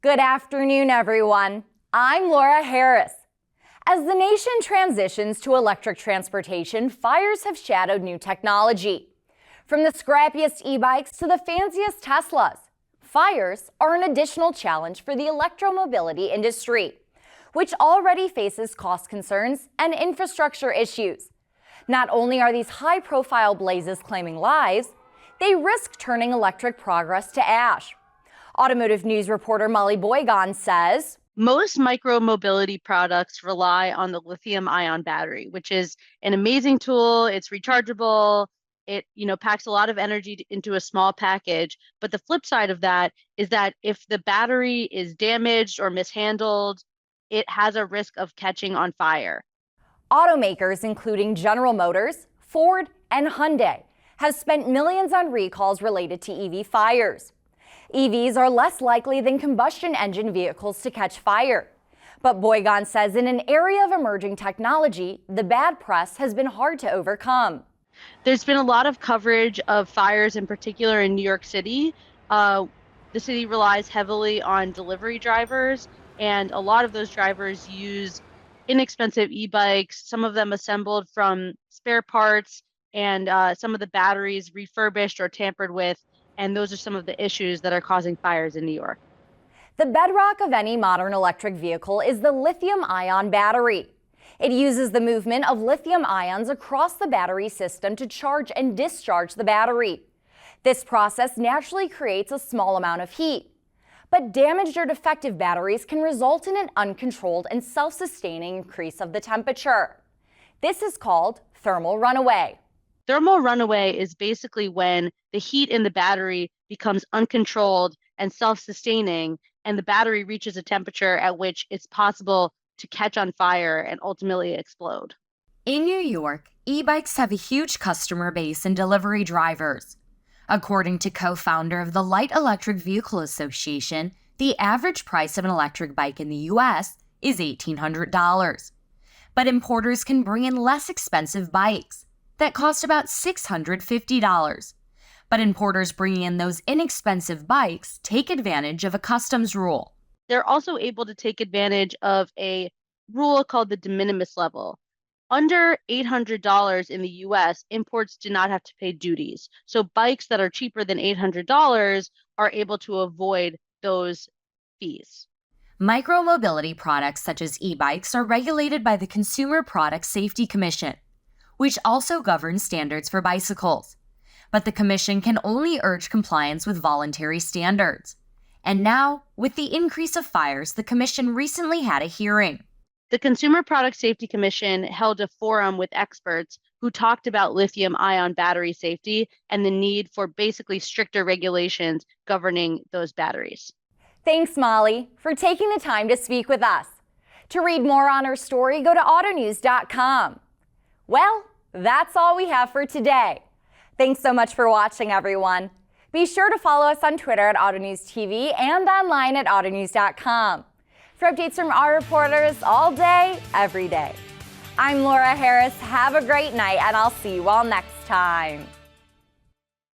Good afternoon, everyone. I'm Laura Harris. As the nation transitions to electric transportation, fires have shadowed new technology. From the scrappiest e-bikes to the fanciest Teslas, fires are an additional challenge for the electromobility industry, which already faces cost concerns and infrastructure issues. Not only are these high-profile blazes claiming lives, they risk turning electric progress to ash. Automotive News reporter Molly Boygan says, most micro-mobility products rely on the lithium-ion battery, which is an amazing tool. It's rechargeable. It, packs a lot of energy into a small package. But the flip side of that is that if the battery is damaged or mishandled, it has a risk of catching on fire. Automakers, including General Motors, Ford, and Hyundai, have spent millions on recalls related to EV fires. EVs are less likely than combustion engine vehicles to catch fire. But Boygan says in an area of emerging technology, the bad press has been hard to overcome. There's been a lot of coverage of fires, in particular in New York City. The city relies heavily on delivery drivers, and a lot of those drivers use inexpensive e-bikes, some of them assembled from spare parts, and some of the batteries refurbished or tampered with. And those are some of the issues that are causing fires in New York. The bedrock of any modern electric vehicle is the lithium-ion battery. It uses the movement of lithium ions across the battery system to charge and discharge the battery. This process naturally creates a small amount of heat. But damaged or defective batteries can result in an uncontrolled and self-sustaining increase of the temperature. This is called thermal runaway. Thermal runaway is basically when the heat in the battery becomes uncontrolled and self-sustaining, and the battery reaches a temperature at which it's possible to catch on fire and ultimately explode. In New York, e-bikes have a huge customer base and delivery drivers. According to co-founder of the Light Electric Vehicle Association, the average price of an electric bike in the U.S. is $1,800. But importers can bring in less expensive bikes that cost about $650. But importers bringing in those inexpensive bikes take advantage of a customs rule. They're also able to take advantage of a rule called the de minimis level. Under $800 in the US, imports do not have to pay duties. So bikes that are cheaper than $800 are able to avoid those fees. Micromobility products such as e-bikes are regulated by the Consumer Product Safety Commission, which also governs standards for bicycles. But the Commission can only urge compliance with voluntary standards. And now, with the increase of fires, the Commission recently had a hearing. The Consumer Product Safety Commission held a forum with experts who talked about lithium-ion battery safety and the need for basically stricter regulations governing those batteries. Thanks, Molly, for taking the time to speak with us. To read more on our story, go to autonews.com. Well, that's all we have for today. Thanks so much for watching, everyone. Be sure to follow us on Twitter at AutoNewsTV and online at autonews.com for updates from our reporters all day, every day. I'm Laura Harris. Have a great night, and I'll see you all next time.